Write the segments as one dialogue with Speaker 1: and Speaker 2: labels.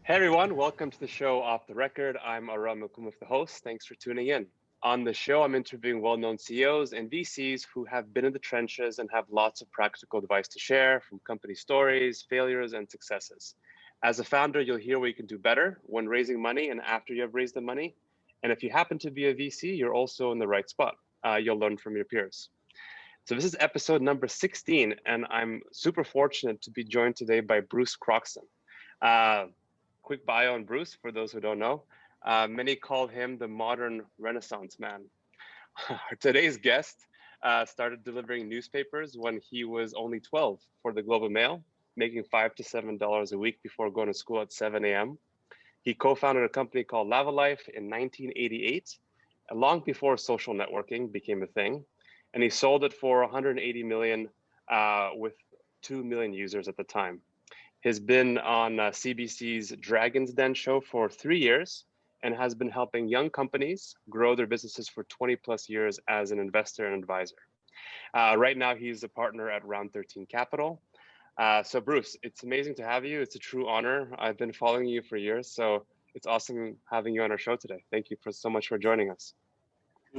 Speaker 1: Hey everyone, welcome to the show Off the Record. I'm Aram Melkoumov, the host. Thanks for tuning in. On the show, I'm interviewing well-known CEOs and VCs who have been in the trenches and have lots of practical advice to share, from company stories, failures, and successes. As a founder, you'll hear what you can do better when raising money and after you have raised the money. And if you happen to be a VC, you're also in the right spot. You'll learn from your peers. So this is episode number 16, and I'm super fortunate to be joined today by Bruce Croxon. Quick bio on Bruce, for those who don't know. Many call him the modern Renaissance man. Today's guest started delivering newspapers when he was only 12 for the Globe and Mail, making $5 to $7 a week before going to school at 7 a.m. He co-founded a company called Lavalife in 1988, long before social networking became a thing. And he sold it for 180 million with 2 million users at the time. He's been on CBC's Dragon's Den show for 3 years and has been helping young companies grow their businesses for 20 plus years as an investor and advisor. Right now, he's a partner at Round 13 Capital. So Bruce, it's amazing to have you. It's a true honor. I've been following you for years, so it's awesome having you on our show today. Thank you so much for joining us.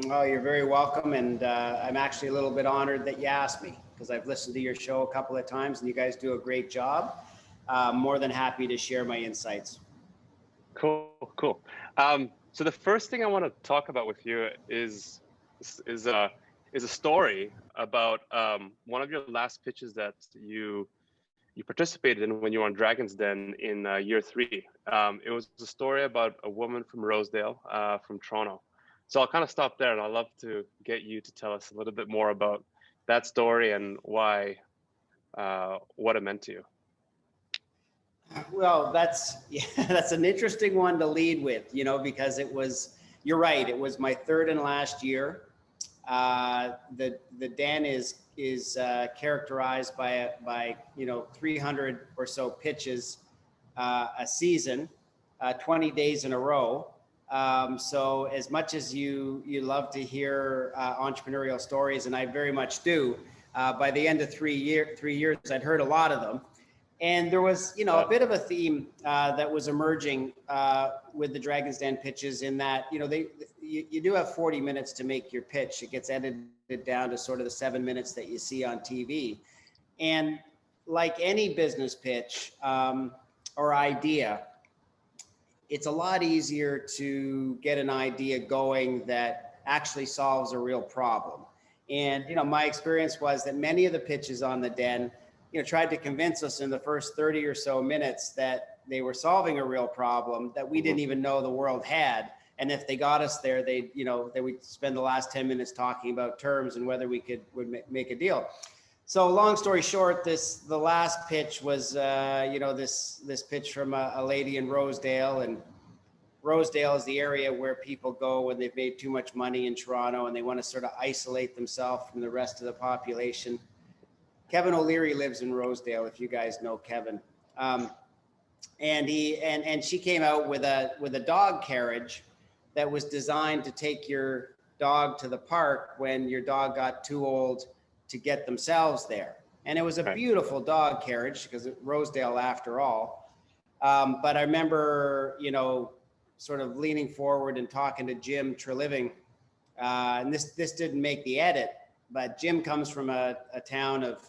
Speaker 2: Oh, you're very welcome. And I'm actually a little bit honored that you asked me, because I've listened to your show a couple of times and you guys do a great job. More than happy to share my insights.
Speaker 1: Cool. So the first thing I want to talk about with you is a story about one of your last pitches that you participated in when you were on Dragon's Den in year 3. It was a story about a woman from Rosedale, from Toronto. So I'll kind of stop there, and I'd love to get you to tell us a little bit more about that story and why, what it meant to you.
Speaker 2: Well, that's an interesting one to lead with, because you're right. It was my third and last year. The den is characterized by 300 or so pitches a season, 20 days in a row. So as much as you love to hear entrepreneurial stories, and I very much do, by the end of 3 years, I'd heard a lot of them. And there was, a bit of a theme that was emerging with the Dragon's Den pitches, in that, you do have 40 minutes to make your pitch. It gets edited down to sort of the 7 minutes that you see on TV. And like any business pitch or idea, it's a lot easier to get an idea going that actually solves a real problem. And, my experience was that many of the pitches on the Den, tried to convince us in the first 30 or so minutes that they were solving a real problem that we didn't even know the world had. And if they got us there, they would spend the last 10 minutes talking about terms and whether we would make a deal. So long story short, the last pitch was, this pitch from a lady in Rosedale, and Rosedale is the area where people go when they've made too much money in Toronto and they want to sort of isolate themselves from the rest of the population. Kevin O'Leary lives in Rosedale, if you guys know Kevin. And she came out with a dog carriage that was designed to take your dog to the park when your dog got too old to get themselves there. And it was a beautiful dog carriage, because it's Rosedale after all. But I remember, sort of leaning forward and talking to Jim Treliving. And this didn't make the edit, but Jim comes from a town of,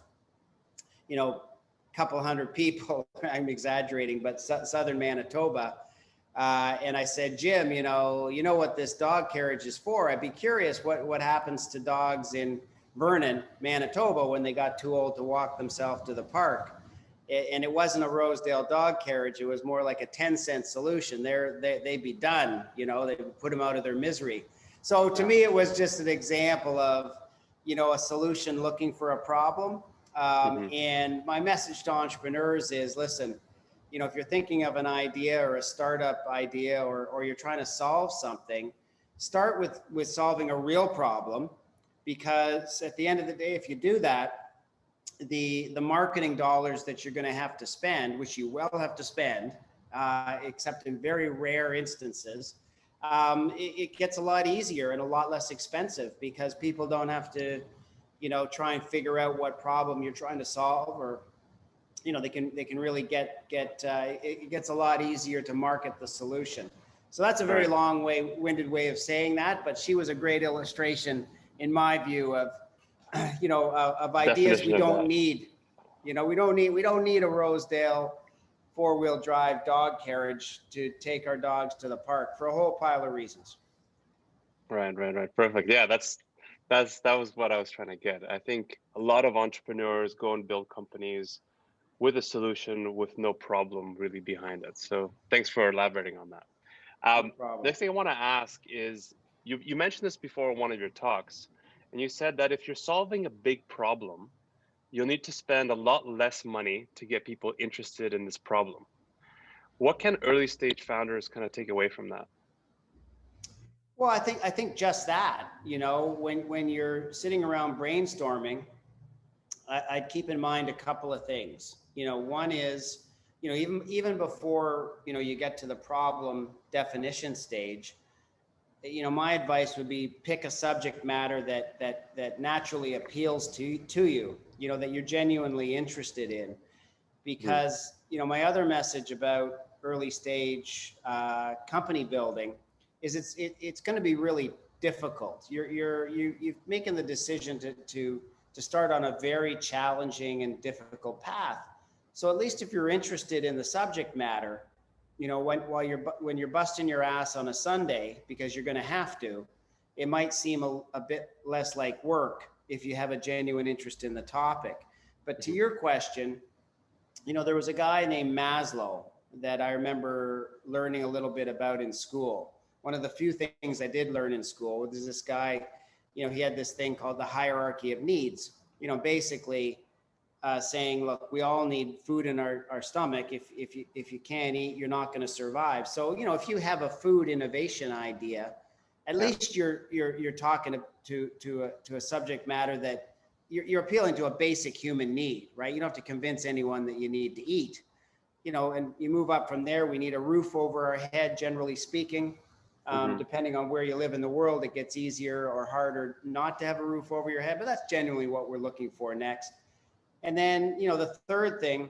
Speaker 2: a couple hundred people. I'm exaggerating, but southern Manitoba. And I said, Jim, you know what this dog carriage is for? I'd be curious what happens to dogs in Vernon, Manitoba, when they got too old to walk themselves to the park. And it wasn't a Rosedale dog carriage. It was more like a 10-cent solution. They'd be done, they would put them out of their misery. So to me, it was just an example of, a solution looking for a problem. And my message to entrepreneurs is, listen, if you're thinking of an idea or a startup idea, or you're trying to solve something, start with solving a real problem, because at the end of the day, if you do that, the marketing dollars that you're going to have to spend, which you will have to spend, except in very rare instances, it gets a lot easier and a lot less expensive, because people don't have to try and figure out what problem you're trying to solve, or you know, they can really get it gets a lot easier to market the solution. So that's a very long-winded way of saying that, but she was a great illustration, in my view, of of ideas we don't need. You know, we don't need a Rosedale four-wheel drive dog carriage to take our dogs to the park for a whole pile of reasons.
Speaker 1: Right. Perfect. Yeah, that was what I was trying to get. I think a lot of entrepreneurs go and build companies with a solution with no problem really behind it. So thanks for elaborating on that.
Speaker 2: No problem.
Speaker 1: Next thing I want to ask is, you mentioned this before in one of your talks, and you said that if you're solving a big problem, you'll need to spend a lot less money to get people interested in this problem. What can early stage founders kind of take away from that?
Speaker 2: Well, I think just that, you know, when you're sitting around brainstorming, I'd keep in mind a couple of things. You know, one is, you know, even before, you know, you get to the problem definition stage, you know, my advice would be pick a subject matter that naturally appeals to you, you know, that you're genuinely interested in. Because, you know, my other message about early stage company building is it's going to be really difficult. You're making the decision to start on a very challenging and difficult path. So at least if you're interested in the subject matter, you know, when you're busting your ass on a Sunday because you're going to have to, it might seem a bit less like work if you have a genuine interest in the topic. But to your question, you know, there was a guy named Maslow that I remember learning a little bit about in school. One of the few things I did learn in school was this guy, you know, he had this thing called the hierarchy of needs, you know, basically saying, look, we all need food in our stomach. If you can't eat, you're not going to survive. So, you know, if you have a food innovation idea, at least you're talking to a subject matter that you're appealing to a basic human need, right? You don't have to convince anyone that you need to eat, you know, and you move up from there. We need a roof over our head, generally speaking. Depending on where you live in the world, it gets easier or harder not to have a roof over your head, but that's genuinely what we're looking for next. And then, you know, the third thing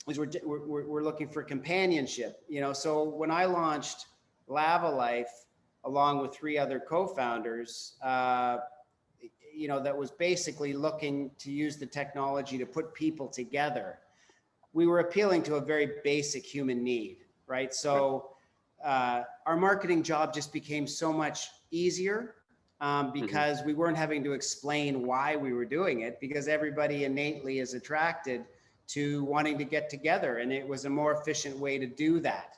Speaker 2: is we're looking for companionship, you know. So when I launched Lavalife along with 3 other co-founders, you know, that was basically looking to use the technology to put people together. We were appealing to a very basic human need, right? So our marketing job just became so much easier because we weren't having to explain why we were doing it, because everybody innately is attracted to wanting to get together, and it was a more efficient way to do that.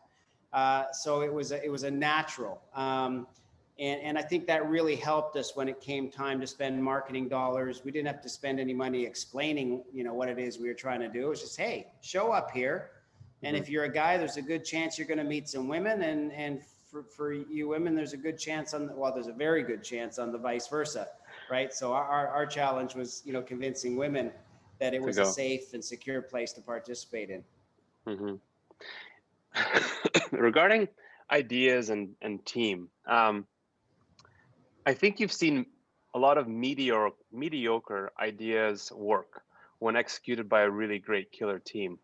Speaker 2: So it was a natural. And I think that really helped us when it came time to spend marketing dollars. We didn't have to spend any money explaining, you know, what it is we were trying to do. It was just, hey, show up here. And if you're a guy, there's a good chance you're going to meet some women. And for you women, there's a good chance there's a very good chance on the vice versa, right? So our challenge was, you know, convincing women that it was a safe and secure place to participate in.
Speaker 1: Regarding ideas and team, I think you've seen a lot of mediocre ideas work when executed by a really great killer team.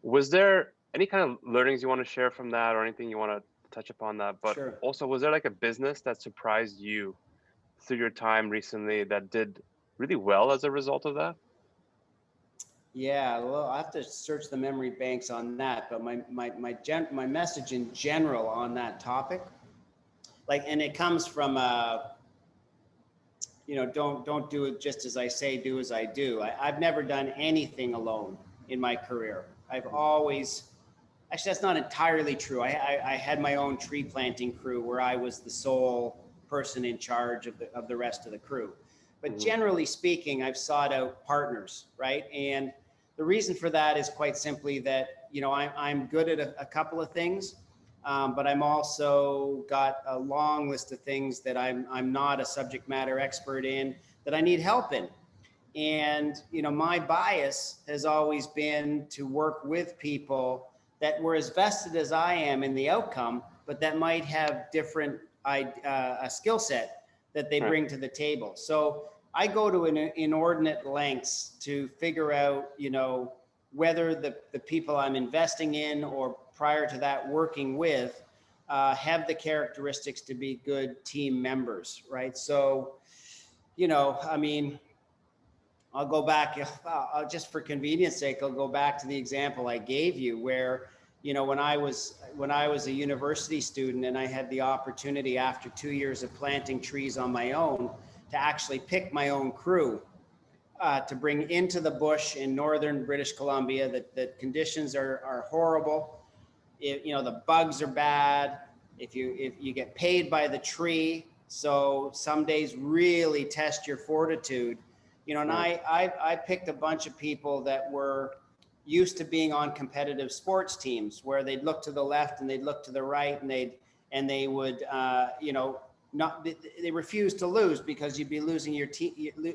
Speaker 1: Was there any kind of learnings you want to share from that, or anything you want to touch upon that? But also, was there like a business that surprised you through your time recently that did really well as a result of that?
Speaker 2: Yeah, well, I have to search the memory banks on that, but my message in general on that topic, like, and it comes from you know, don't do it just as I say, do as I do. I've never done anything alone in my career. I've always, actually, that's not entirely true. I had my own tree planting crew where I was the sole person in charge of the rest of the crew. But generally speaking, I've sought out partners, right? And the reason for that is quite simply that, you know, I'm good at a couple of things, but I'm also got a long list of things that I'm not a subject matter expert in, that I need help in. And, you know, my bias has always been to work with people that were as vested as I am in the outcome, but that might have different a skill set that they bring to the table. So I go to an inordinate lengths to figure out, you know, whether the people I'm investing in or prior to that working with have the characteristics to be good team members, right? So, you know, I mean, I'll go back, just for convenience sake, I'll go back to the example I gave you where, you know, when I was a university student and I had the opportunity after 2 years of planting trees on my own to actually pick my own crew to bring into the bush in northern British Columbia, that conditions are horrible. You know, the bugs are bad. If you get paid by the tree, so some days really test your fortitude. You know, and I picked a bunch of people that were used to being on competitive sports teams where they'd look to the left and they'd look to the right and they would you know, they refused to lose because you'd be losing your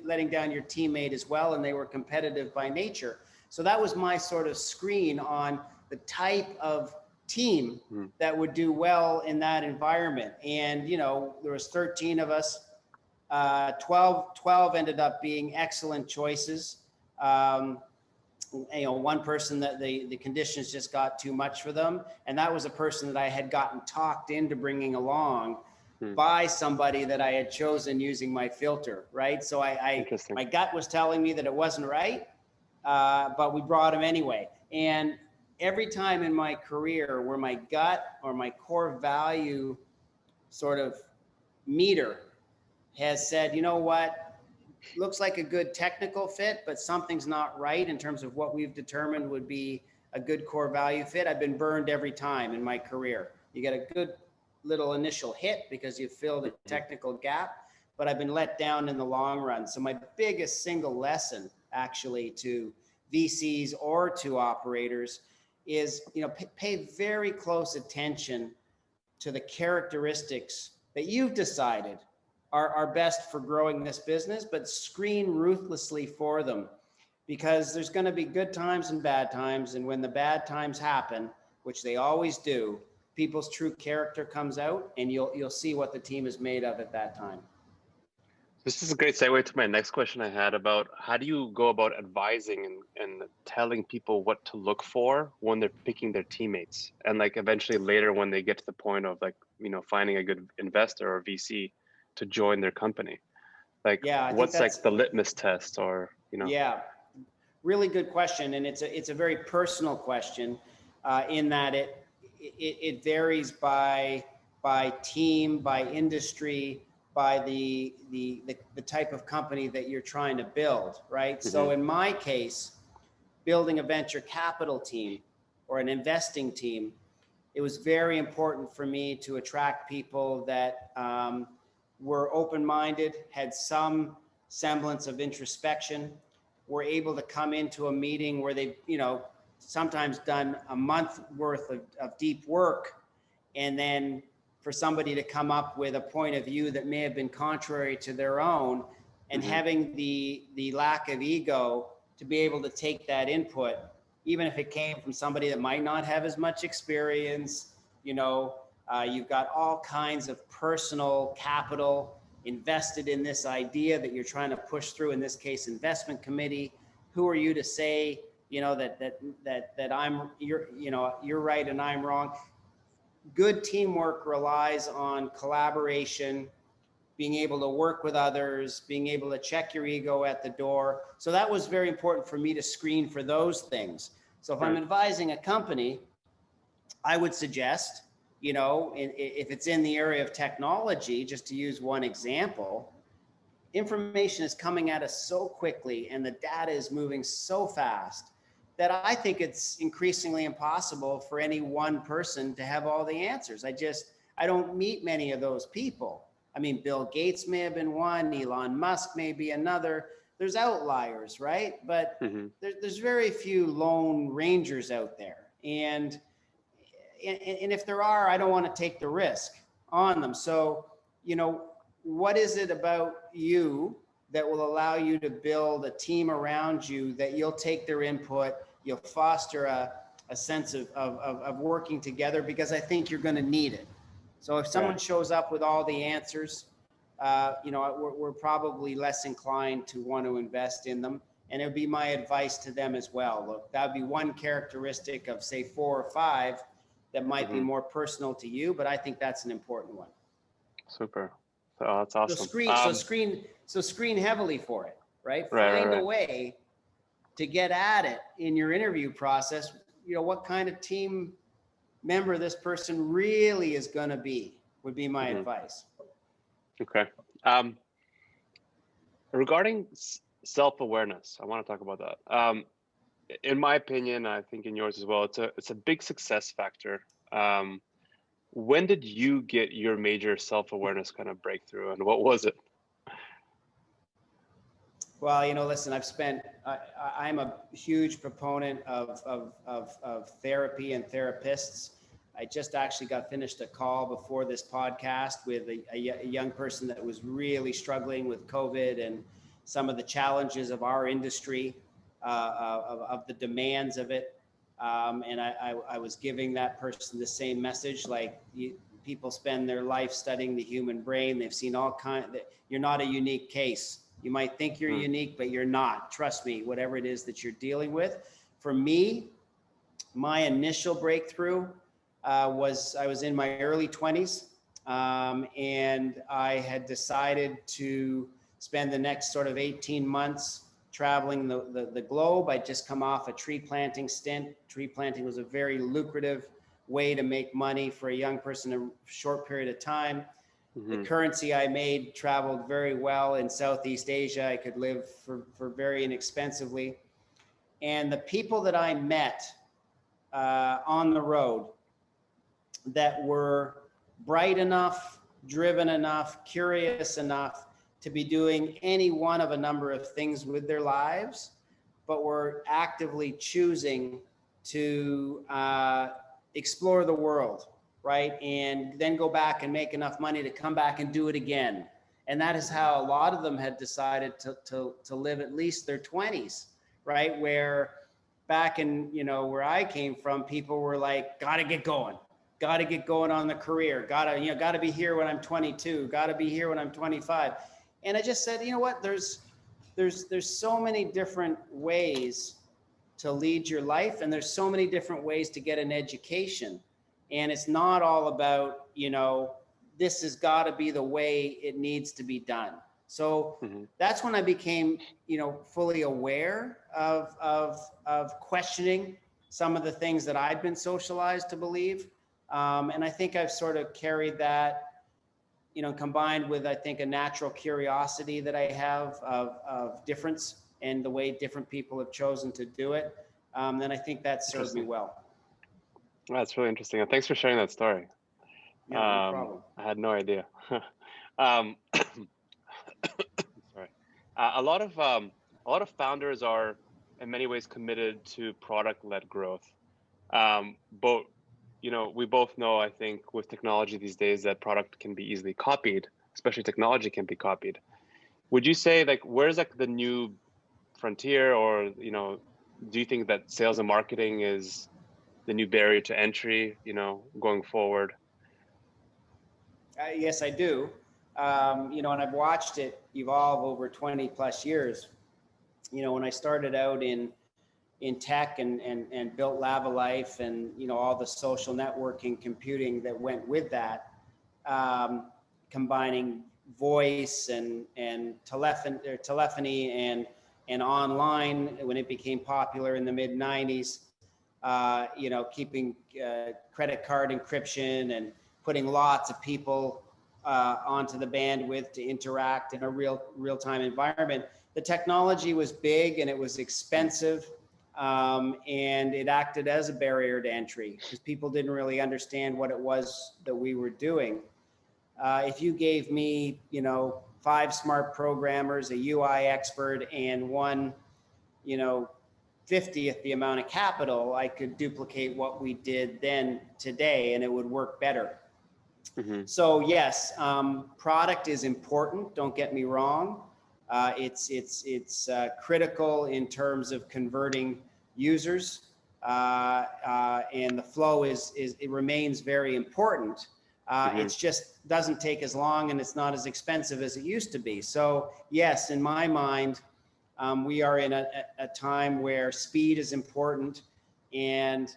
Speaker 2: letting down your teammate as well, and they were competitive by nature. So that was my sort of screen on the type of team that would do well in that environment. And you know, there was 13 of us. 12 ended up being excellent choices. You know, one person that the conditions just got too much for them, and that was a person that I had gotten talked into bringing along by somebody that I had chosen using my filter, right? So my gut was telling me that it wasn't right, but we brought him anyway. And every time in my career where my gut or my core value sort of meter has said, you know what, looks like a good technical fit, but something's not right in terms of what we've determined would be a good core value fit, I've been burned every time in my career. You get a good little initial hit because you fill the technical gap, but I've been let down in the long run. So my biggest single lesson actually to VCs or to operators is, you know, pay very close attention to the characteristics that you've decided are best for growing this business, but screen ruthlessly for them, because there's going to be good times and bad times. And when the bad times happen, which they always do, people's true character comes out, and you'll see what the team is made of at that time.
Speaker 1: This is a great segue to my next question I had about how do you go about advising and telling people what to look for when they're picking their teammates, and like eventually later when they get to the point of like, you know, finding a good investor or VC to join their company. Like, yeah, what's like the litmus test, or, you know?
Speaker 2: Yeah, really good question. And it's a very personal question in that it varies by team, by industry, by the type of company that you're trying to build, right? Mm-hmm. So in my case, building a venture capital team or an investing team, it was very important for me to attract people that were open-minded, had some semblance of introspection, were able to come into a meeting where they, you know, sometimes done a month worth of deep work, and then for somebody to come up with a point of view that may have been contrary to their own, and mm-hmm. having the lack of ego to be able to take that input, even if it came from somebody that might not have as much experience. You know, you've got all kinds of personal capital invested in this idea that you're trying to push through, in this case, investment committee. Who are you to say, you know, that you're right and I'm wrong? Good teamwork relies on collaboration, being able to work with others, being able to check your ego at the door. So that was very important for me to screen for those things. So if I'm advising a company, I would suggest, you know, if it's in the area of technology, just to use one example, information is coming at us so quickly and the data is moving so fast that I think it's increasingly impossible for any one person to have all the answers. I don't meet many of those people. I mean, Bill Gates may have been one, Elon Musk may be another. There's outliers, right? But mm-hmm. there's very few lone rangers out there. And if there are, I don't want to take the risk on them. So, you know, what is it about you that will allow you to build a team around you that you'll take their input, you'll foster a sense of working together, because I think you're going to need it. So if someone shows up with all the answers, you know, we're probably less inclined to want to invest in them. And it would be my advice to them as well. Look, that would be one characteristic of, say, 4 or 5 that might be more personal to you, but I think that's an important one.
Speaker 1: Super. Oh, that's awesome.
Speaker 2: So screen heavily for it, right?
Speaker 1: Right,
Speaker 2: Find a way to get at it in your interview process. You know, what kind of team member this person really is going to be would be my advice.
Speaker 1: Okay. Regarding self-awareness, I want to talk about that. In my opinion, I think in yours as well, it's a big success factor. When did you get your major self-awareness kind of breakthrough, and what was it?
Speaker 2: Well, you know, listen, I'm a huge proponent of therapy and therapists. I just actually got finished a call before this podcast with a young person that was really struggling with COVID and some of the challenges of our industry, of the demands of it. And I was giving that person the same message, like people spend their life studying the human brain. They've seen all kinds. You're not a unique case. You might think you're unique, but you're not. Trust me, whatever it is that you're dealing with. For me, my initial breakthrough was I was in my early 20s, and I had decided to spend the next sort of 18 months traveling the globe. I'd just come off a tree planting stint. Tree planting was a very lucrative way to make money for a young person in a short period of time. The currency I made traveled very well in Southeast Asia. I could live for very inexpensively. And the people that I met on the road that were bright enough, driven enough, curious enough to be doing any one of a number of things with their lives, but were actively choosing to explore the world, right? And then go back and make enough money to come back and do it again. And that is how a lot of them had decided to live at least their 20s, right? Where back in, you know, where I came from, people were like, gotta get going on the career. Gotta be here when I'm 22, gotta be here when I'm 25. And I just said, you know what, there's so many different ways to lead your life. And there's so many different ways to get an education. And it's not all about, you know, this has got to be the way it needs to be done. So that's when I became, you know, fully aware of questioning some of the things that I'd been socialized to believe. And I think I've sort of carried that, you know, combined with, I think, a natural curiosity that I have of difference and the way different people have chosen to do it. Then I think that served me well.
Speaker 1: That's really interesting. And thanks for sharing that story.
Speaker 2: Yeah, no problem.
Speaker 1: I had no idea. Sorry. A lot of founders are in many ways committed to product-led growth. But you know, we both know, I think, with technology these days that product can be easily copied, especially technology can be copied. Would you say, like, where's like the new frontier, or, you know, do you think that sales and marketing is the new barrier to entry, you know, going forward?
Speaker 2: Yes, I do. You know, and I've watched it evolve over 20 plus years. You know, when I started out in tech and built Lavalife and, you know, all the social networking computing that went with that, combining voice and telephony and online when it became popular in the mid 90s, you know, keeping credit card encryption and putting lots of people onto the bandwidth to interact in a real-time environment. The technology was big and it was expensive, and it acted as a barrier to entry because people didn't really understand what it was that we were doing. If you gave me, you know, 5 smart programmers, a UI expert, and one, you know, 50th the amount of capital, I could duplicate what we did then today, and it would work better. So yes, product is important. Don't get me wrong. It's critical in terms of converting users, and the flow it remains very important. It's just doesn't take as long and it's not as expensive as it used to be. So yes, in my mind, We are in a time where speed is important, and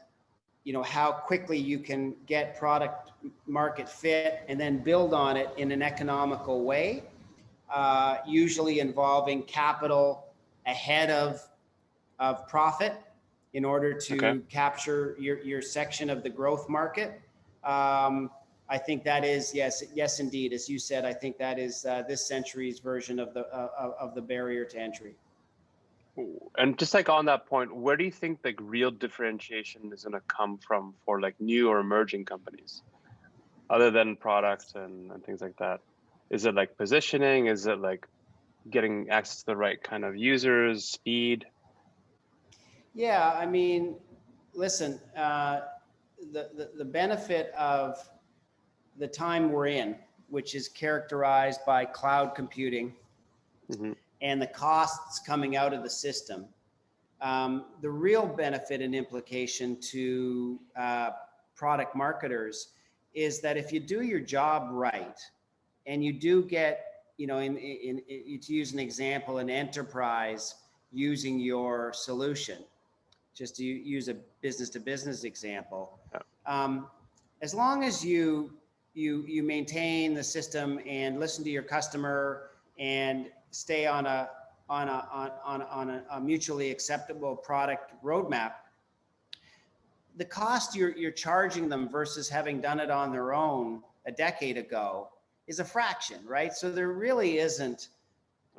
Speaker 2: how quickly you can get product market fit and then build on it in an economical way, usually involving capital ahead of profit in order to capture your section of the growth market. I think that is, yes, indeed. As you said, I think that is this century's version of the barrier to entry.
Speaker 1: And just like on that point, where do you think like real differentiation is going to come from for like new or emerging companies, other than products and things like that? Is it like positioning? Is it like getting access to the right kind of users, speed?
Speaker 2: Yeah, I mean, listen, the benefit of the time we're in, which is characterized by cloud computing, and the costs coming out of the system, the real benefit and implication to product marketers is that if you do your job right, and you do get, to use an example, an enterprise using your solution, just to use a business to business example, as long as you maintain the system and listen to your customer and stay on a mutually acceptable product roadmap, the cost you're charging them versus having done it on their own a decade ago is a fraction, right? So there really isn't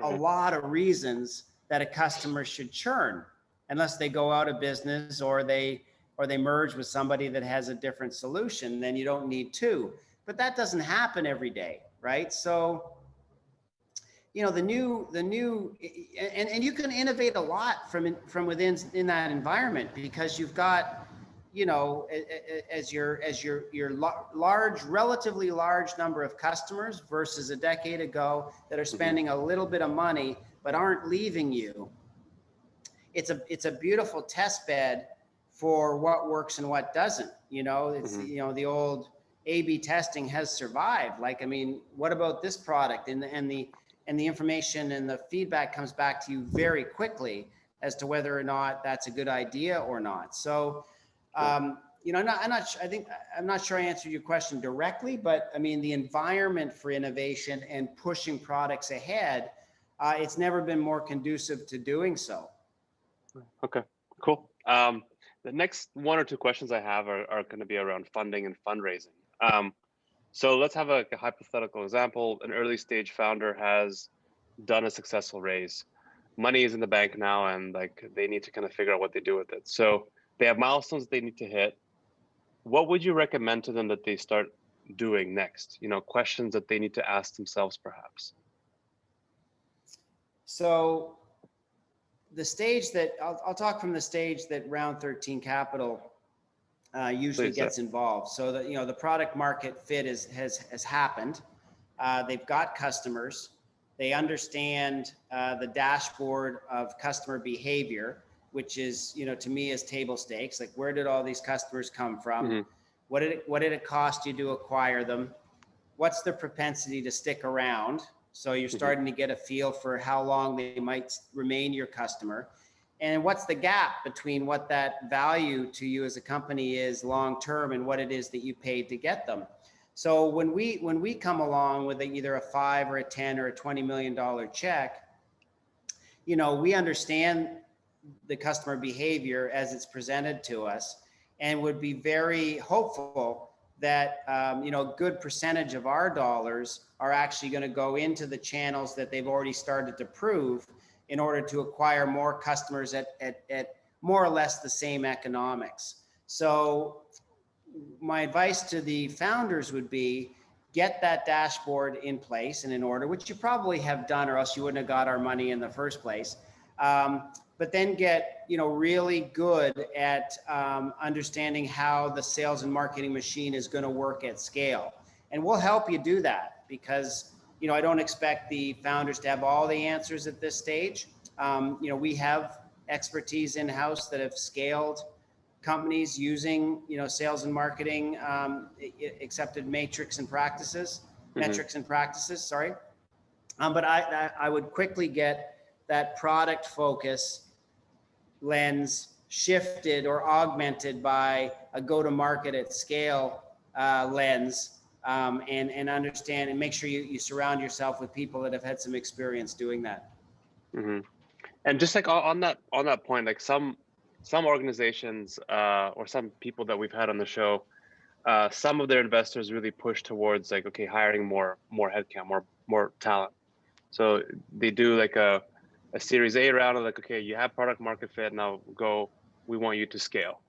Speaker 2: a lot of reasons that a customer should churn, unless they go out of business or they merge with somebody that has a different solution. Then you don't need two. But that doesn't happen every day, right? So the new and you can innovate a lot from within in that environment, because you've got as your relatively large number of customers versus a decade ago that are spending a little bit of money but aren't leaving you. It's a beautiful test bed for what works and what doesn't. It's the old A/B testing has survived. Like, I mean, what about this product? And the information and the feedback comes back to you very quickly as to whether or not that's a good idea or not. So, I'm not sure I answered your question directly, but I mean, the environment for innovation and pushing products ahead, it's never been more conducive to doing so.
Speaker 1: Okay, cool. The next one or two questions I have are going to be around funding and fundraising. So let's have a hypothetical example. An early stage founder has done a successful raise. Money is in the bank now, and like they need to kind of figure out what they do with it. So they have milestones that they need to hit. What would you recommend to them that they start doing next? Questions that they need to ask themselves, perhaps.
Speaker 2: So the stage that I'll talk from the stage that round 13 capital usually gets involved. So that the product market fit has happened. They've got customers. They understand the dashboard of customer behavior, which is to me is table stakes. Like, where did all these customers come from? What did it cost you to acquire them? What's their propensity to stick around? So you're starting to get a feel for how long they might remain your customer. And what's the gap between what that value to you as a company is long term and what it is that you paid to get them? So when we come along with either a $5 or a $10 or a $20 million check, we understand the customer behavior as it's presented to us, and would be very hopeful that a good percentage of our dollars are actually going to go into the channels that they've already started to prove in order to acquire more customers at more or less the same economics. So my advice to the founders would be, get that dashboard in place and in order, which you probably have done, or else you wouldn't have got our money in the first place. But then get really good at understanding how the sales and marketing machine is going to work at scale. And we'll help you do that, because I don't expect the founders to have all the answers at this stage. We have expertise in-house that have scaled companies using sales and marketing accepted metrics and practices. Sorry. But I would quickly get that product focus lens shifted or augmented by a go-to-market at scale lens, and understand and make sure you surround yourself with people that have had some experience doing that.
Speaker 1: Mm-hmm. And just like on that point, like some organizations or some people that we've had on the show, some of their investors really push towards like, okay, hiring more headcount, more talent. So they do like a Series A round of like, okay, you have product market fit, now go. We want you to scale.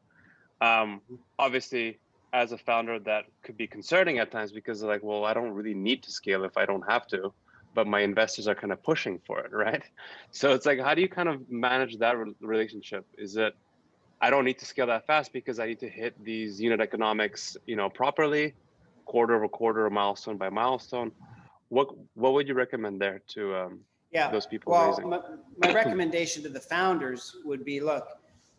Speaker 1: Obviously, as a founder, that could be concerning at times because they're like, well, I don't really need to scale if I don't have to, but my investors are kind of pushing for it, right? So it's like, how do you kind of manage that relationship? Is it, I don't need to scale that fast because I need to hit these unit economics, properly, quarter over quarter, milestone by milestone. What would you recommend there to those people raising?
Speaker 2: My recommendation to the founders would be, look,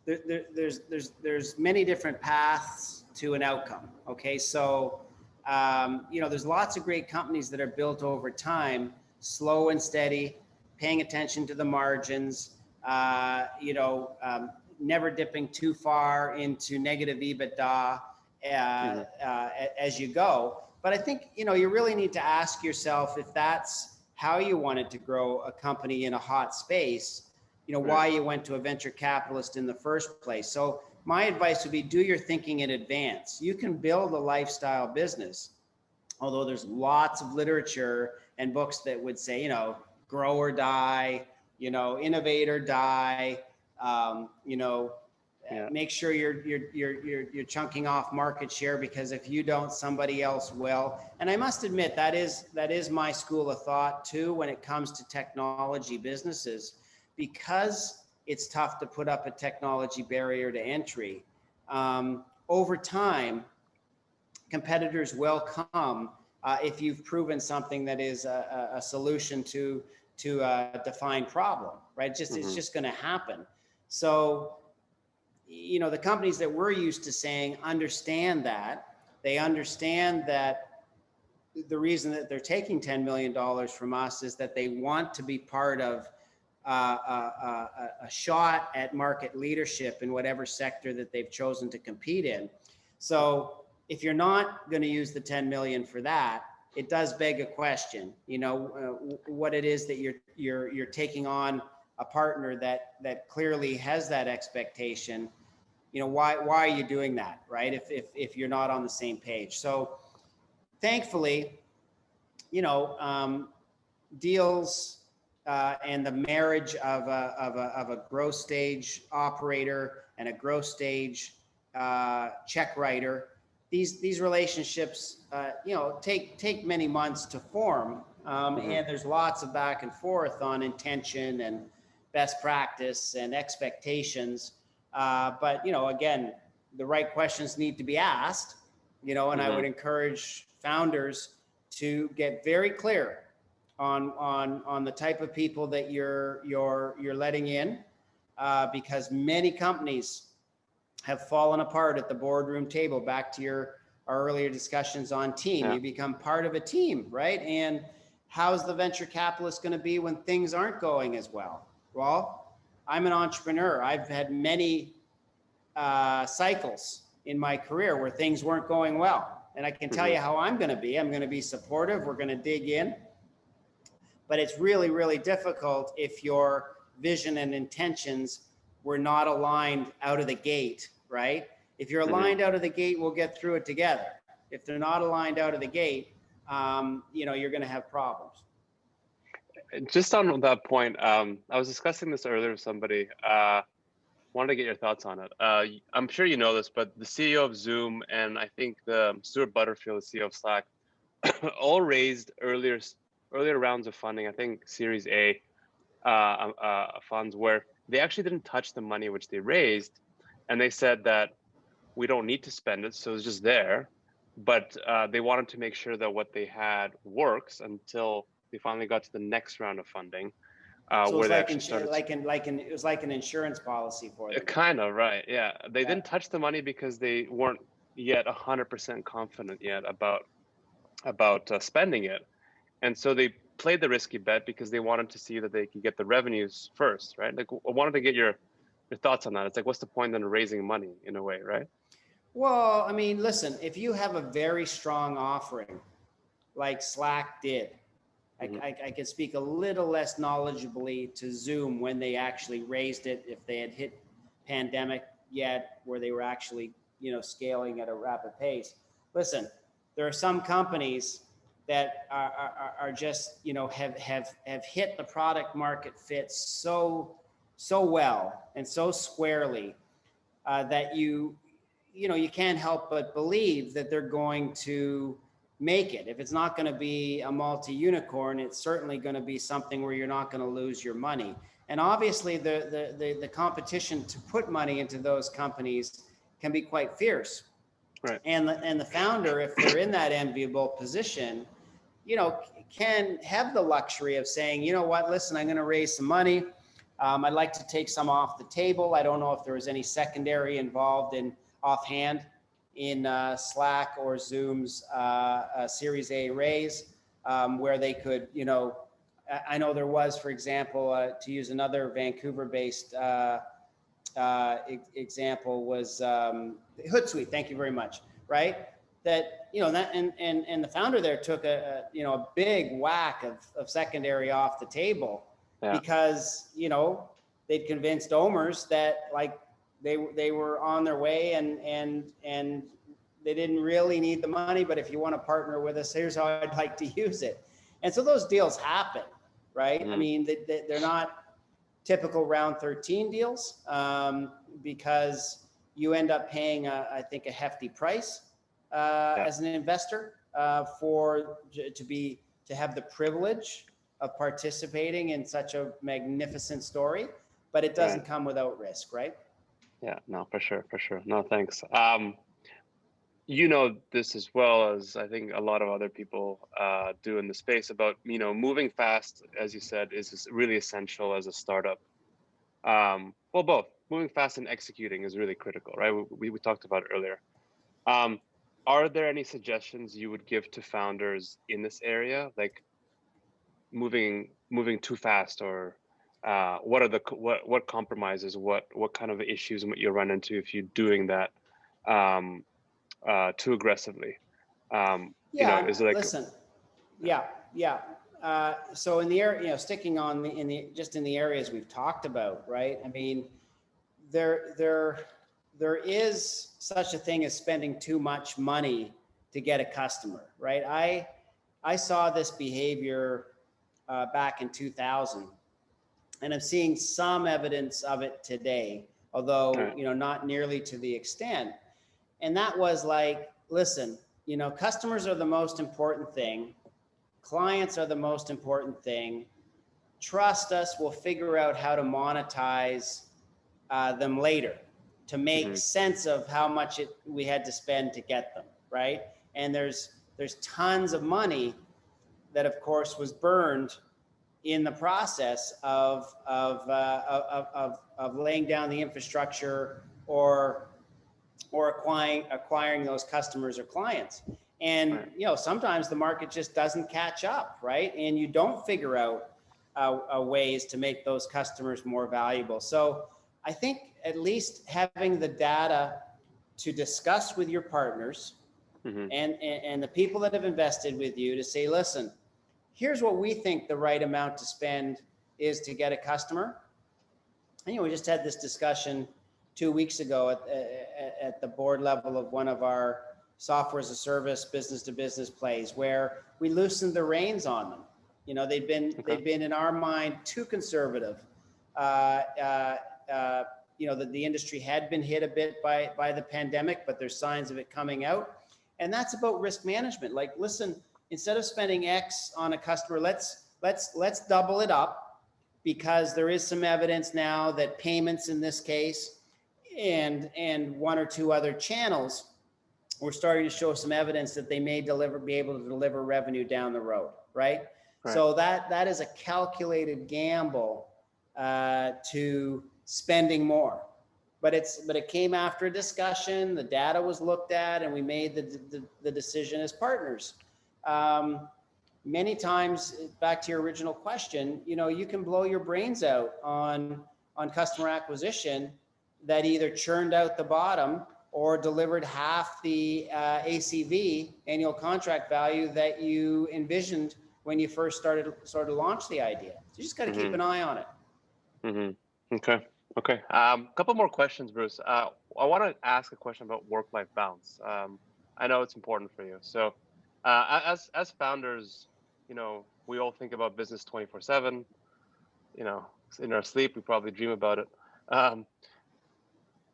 Speaker 2: there's many different paths to an outcome. Okay, so there's lots of great companies that are built over time, slow and steady, paying attention to the margins, never dipping too far into negative EBITDA as you go. But I think, you really need to ask yourself if that's how you wanted to grow a company in a hot space, why you went to a venture capitalist in the first place. So my advice would be, do your thinking in advance. You can build a lifestyle business, although there's lots of literature and books that would say, grow or die, innovate or die, make sure you're chunking off market share, because if you don't, somebody else will. And I must admit, that is my school of thought too when it comes to technology businesses, because it's tough to put up a technology barrier to entry. Over time, competitors will come if you've proven something that is a solution to a defined problem, right? It's just going to happen. So, the companies that we're used to saying understand that. They understand that the reason that they're taking $10 million from us is that they want to be part of a shot at market leadership in whatever sector that they've chosen to compete in. So if you're not going to use the 10 million for that, it does beg a question, what it is that you're taking on a partner that clearly has that expectation. Why are you doing that, right? If you're not on the same page. So thankfully, deals and the marriage of a growth stage operator and a growth stage check writer, these relationships, take many months to form, and there's lots of back and forth on intention and best practice and expectations. But again, the right questions need to be asked. And I would encourage founders to get very clear on the type of people that you're letting in, because many companies have fallen apart at the boardroom table. Back to our earlier discussions on team. You become part of a team, right? And how's the venture capitalist going to be when things aren't going as well? Well, I'm an entrepreneur. I've had many cycles in my career where things weren't going well. And I can tell you how I'm going to be. I'm going to be supportive. We're going to dig in. But it's really, really difficult if your vision and intentions were not aligned out of the gate, right? If you're aligned out of the gate, we'll get through it together. If they're not aligned out of the gate, you're going to have problems.
Speaker 1: Just on that point, I was discussing this earlier with somebody. Wanted to get your thoughts on it. I'm sure you know this, but the CEO of Zoom and I think the Stuart Butterfield, the CEO of Slack, all raised earlier rounds of funding. I think Series A funds where they actually didn't touch the money which they raised, and they said that we don't need to spend it, so it's just there. But they wanted to make sure that what they had works until they finally got to the next round of funding.
Speaker 2: So
Speaker 1: where
Speaker 2: it was like an insurance policy for them.
Speaker 1: Kind of, right? Yeah, they didn't touch the money because they weren't yet 100% confident yet about spending it, and so they played the risky bet because they wanted to see that they could get the revenues first, right? Like, I wanted to get your thoughts on that. It's like, what's the point in raising money in a way, right?
Speaker 2: Well, I mean, listen, if you have a very strong offering like Slack did, I could speak a little less knowledgeably to Zoom when they actually raised it, if they had hit pandemic yet, where they were actually, scaling at a rapid pace. Listen, there are some companies that are just, have hit the product market fit so well and so squarely that you can't help but believe that they're going to make it. If it's not going to be a multi-unicorn, it's certainly going to be something where you're not going to lose your money. And obviously the competition to put money into those companies can be quite fierce.
Speaker 1: Right.
Speaker 2: And the founder, if they're in that enviable position, can have the luxury of saying, you know what, listen, I'm going to raise some money. I'd like to take some off the table. I don't know if there was any secondary involved in offhand in Slack or Zoom's Series A raise, where they could, I know there was, for example, to use another Vancouver-based example, was Hootsuite. Thank you very much. Right? That, that and the founder there took a big whack of secondary off the table. Yeah. Because they'd convinced owners that they were on their way and they didn't really need the money, but if you want to partner with us, here's how I'd like to use it. And so those deals happen, right? I mean, they're not typical round 13 deals because you end up paying, I think, a hefty price as an investor to have the privilege of participating in such a magnificent story, but it doesn't come without risk, right?
Speaker 1: Yeah, no, for sure. No, thanks. This as well as I think a lot of other people do in the space about, moving fast, as you said, is really essential as a startup. Well, both moving fast and executing is really critical, right? We talked about it earlier. Are there any suggestions you would give to founders in this area, like moving too fast, or what compromises, what kind of issues might you run into if you're doing that too aggressively? Is it like,
Speaker 2: listen, yeah. So in the area, sticking on in the areas we've talked about, right? I mean, there is such a thing as spending too much money to get a customer, right? I saw this behavior back in 2000, and I'm seeing some evidence of it today, although not nearly to the extent. And that was like, listen, customers are the most important thing. Clients are the most important thing. Trust us, we'll figure out how to monetize them later, to make sense of how much we had to spend to get them, right? And there's tons of money that, of course, was burned in the process of laying down the infrastructure or acquiring those customers or clients. And sometimes the market just doesn't catch up, right? And you don't figure out ways to make those customers more valuable. So I think at least having the data to discuss with your partners and the people that have invested with you to say, listen, here's what we think the right amount to spend is to get a customer. And we just had this discussion 2 weeks ago at the board level of one of our software as a service business to business plays, where we loosened the reins on them. They've been in our mind too conservative. The industry had been hit a bit by the pandemic, but there's signs of it coming out. And that's about risk management. Like, listen, instead of spending X on a customer, let's double it up, because there is some evidence now that payments in this case and one or two other channels, we're starting to show some evidence that they may be able to deliver revenue down the road, right? So that is a calculated gamble to spending more. But it came after a discussion, the data was looked at, and we made the decision as partners. many times, back to your original question, you can blow your brains out on customer acquisition that either churned out the bottom or delivered half the ACV, annual contract value, that you envisioned when you first started sort of launch the idea. So you just got to keep an eye on it.
Speaker 1: Okay. Okay. Couple more questions, Bruce. I want to ask a question about work-life balance. I know it's important for you. So, as founders, we all think about business 24/7. In our sleep, we probably dream about it.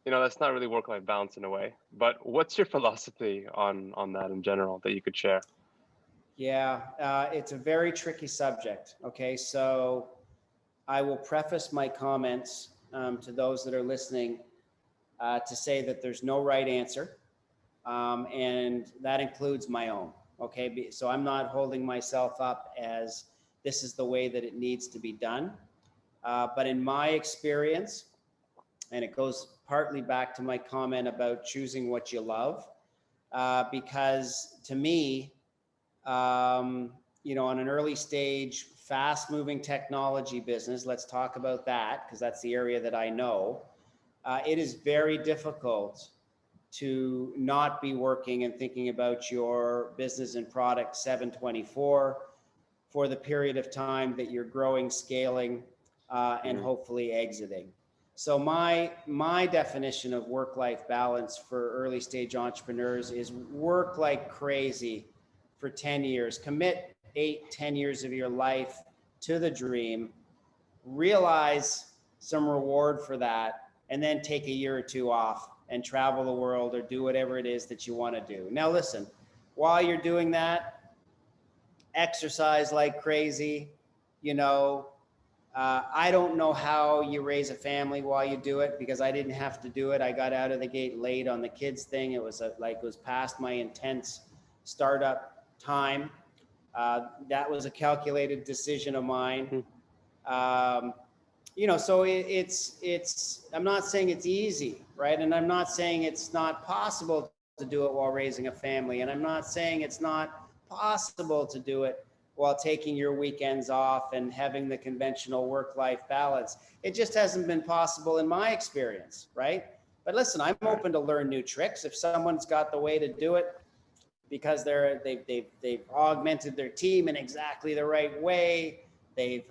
Speaker 1: That's not really work-life balance in a way. But what's your philosophy on that in general that you could share?
Speaker 2: Yeah, it's a very tricky subject. Okay, so I will preface my comments to those that are listening to say that there's no right answer, and that includes my own. Okay, so I'm not holding myself up as this is the way that it needs to be done. But in my experience, and it goes partly back to my comment about choosing what you love, because to me, on an early stage, fast moving technology business, let's talk about that because that's the area that I know. It is very difficult to not be working and thinking about your business and product 7/24 for the period of time that you're growing, scaling, and hopefully exiting. So my definition of work-life balance for early stage entrepreneurs is work like crazy for 10 years, commit 8-10 years of your life to the dream, realize some reward for that, and then take a year or two off and travel the world or do whatever it is that you want to do. Now listen, while you're doing that, exercise like crazy. I don't know how you raise a family while you do it because I didn't have to do it. I got out of the gate late on the kids thing. It was past my intense startup time. That was a calculated decision of mine. So it's, I'm not saying it's easy, right? And I'm not saying it's not possible to do it while raising a family. And I'm not saying it's not possible to do it while taking your weekends off and having the conventional work-life balance. It just hasn't been possible in my experience, right? But listen, I'm open to learn new tricks. If someone's got the way to do it because they've augmented their team in exactly the right way, they've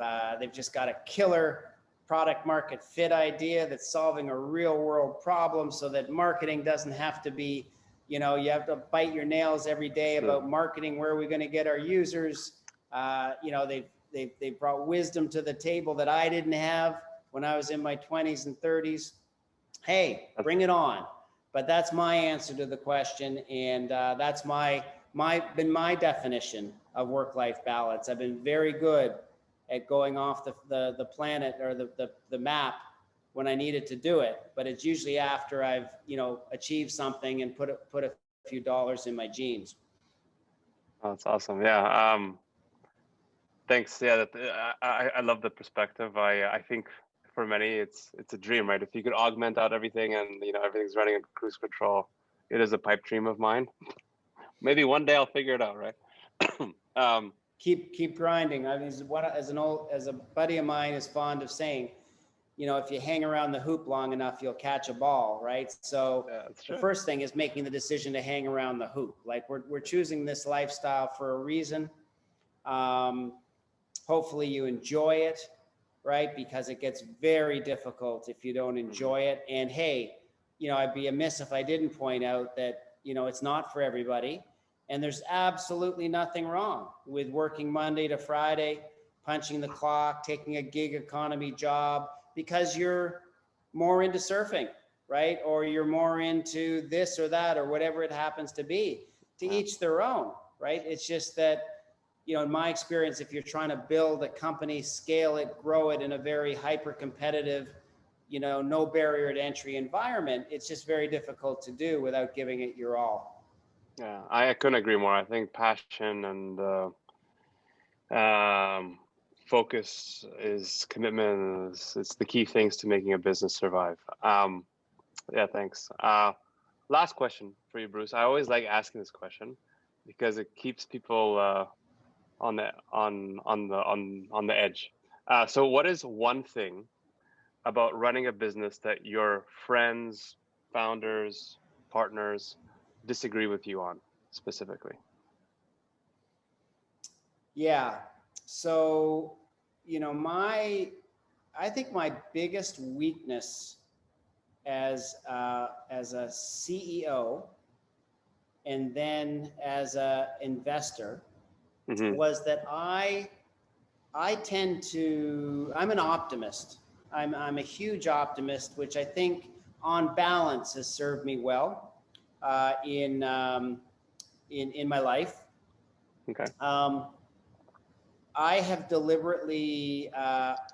Speaker 2: just got a killer product market fit idea that's solving a real world problem so that marketing doesn't have to be, you have to bite your nails every day about marketing, where are we going to get our users? They've brought wisdom to the table that I didn't have when I was in my 20s and 30s. Hey, bring it on. But that's my answer to the question. And that's been my definition of work-life balance. I've been very good at going off the planet or the map when I needed to do it. But it's usually after I've, achieved something and put a few dollars in my jeans.
Speaker 1: Oh, that's awesome. Yeah. Thanks. Yeah, I love the perspective. I think for many it's a dream, right? If you could augment out everything and everything's running in cruise control, it is a pipe dream of mine. Maybe one day I'll figure it out, right?
Speaker 2: Keep grinding. I mean, as a buddy of mine is fond of saying, if you hang around the hoop long enough, you'll catch a ball, right? So the first thing is making the decision to hang around the hoop. Like we're choosing this lifestyle for a reason. Hopefully you enjoy it, right? Because it gets very difficult if you don't enjoy it. And hey, I'd be amiss if I didn't point out that, it's not for everybody. And there's absolutely nothing wrong with working Monday to Friday, punching the clock, taking a gig economy job because you're more into surfing, right? Or you're more into this or that or whatever it happens to be. To each their own, right? It's just that, in my experience, if you're trying to build a company, scale it, grow it in a very hyper-competitive, no barrier to entry environment, it's just very difficult to do without giving it your all.
Speaker 1: Yeah, I couldn't agree more. I think passion and focus is commitment. It's the key things to making a business survive. Yeah, thanks. Last question for you, Bruce. I always like asking this question because it keeps people on the edge. So what is one thing about running a business that your friends, founders, partners disagree with you on specifically?
Speaker 2: Yeah. So, I think my biggest weakness as a CEO and then as a investor was that I'm an optimist. I'm a huge optimist, which I think on balance has served me well in my life.
Speaker 1: Okay.
Speaker 2: I have deliberately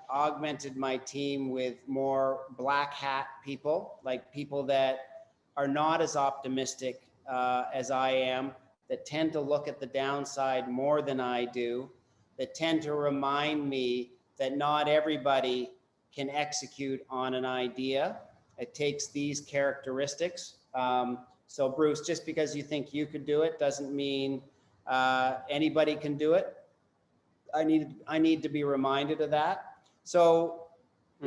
Speaker 2: augmented my team with more black hat people, like people that are not as optimistic as I am, that tend to look at the downside more than I do, that tend to remind me that not everybody can execute on an idea. It takes these characteristics. So Bruce, just because you think you could do it doesn't mean anybody can do it. I need to be reminded of that. So,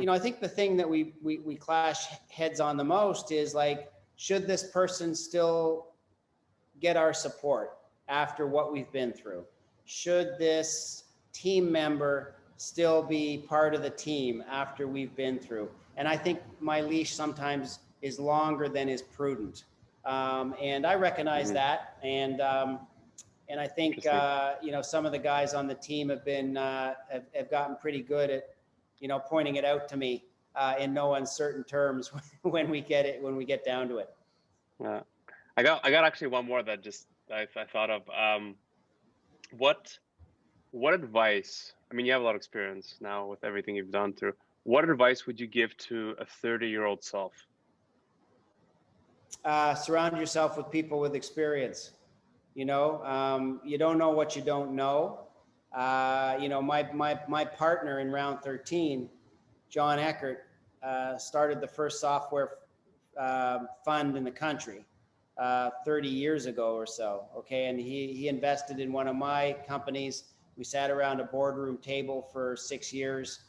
Speaker 2: I think the thing that we clash heads on the most is like, should this person still get our support after what we've been through? Should this team member still be part of the team after we've been through? And I think my leash sometimes is longer than is prudent. And I recognize that. And I think, some of the guys on the team have been, have gotten pretty good at, pointing it out to me in no uncertain terms when we get down to it.
Speaker 1: Yeah. I got actually one more that just I thought of. What advice, I mean, you have a lot of experience now with everything you've done through. What advice would you give to a 30-year-old self?
Speaker 2: Surround yourself with people with experience. You don't know what you don't know. My partner in round 13, John Eckert, started the first software fund in the country 30 years ago or so. Okay. And he invested in one of my companies. We sat around a boardroom table for 6 years.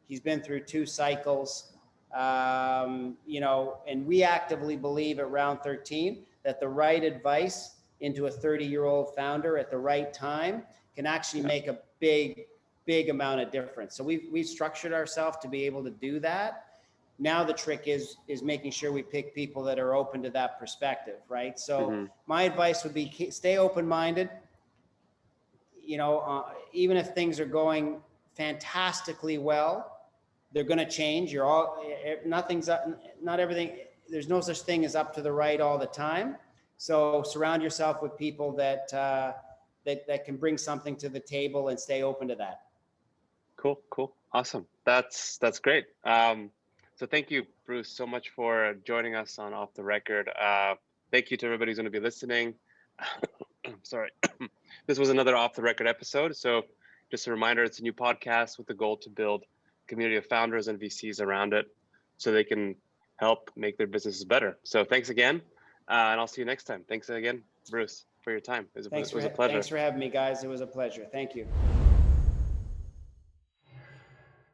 Speaker 2: He's been through 2 cycles, and we actively believe at round 13 that the right advice into a 30-year-old founder at the right time can actually make a big amount of difference. So we've structured ourselves to be able to do that. Now the trick is making sure we pick people that are open to that perspective, right? So my advice would be stay open-minded. Even if things are going fantastically well, they're going to change. Not everything. There's no such thing as up to the right all the time. So surround yourself with people that can bring something to the table and stay open to that. Cool.
Speaker 1: Awesome. That's great. So thank you, Bruce, so much for joining us on Off the Record. Thank you to everybody who's going to be listening. Sorry. This was another Off the Record episode. So just a reminder, it's a new podcast with the goal to build a community of founders and VCs around it so they can help make their businesses better. So thanks again. And I'll see you next time. Thanks again, Bruce, for your time. It was a pleasure.
Speaker 2: Thanks for having me, guys. It was a pleasure. Thank you.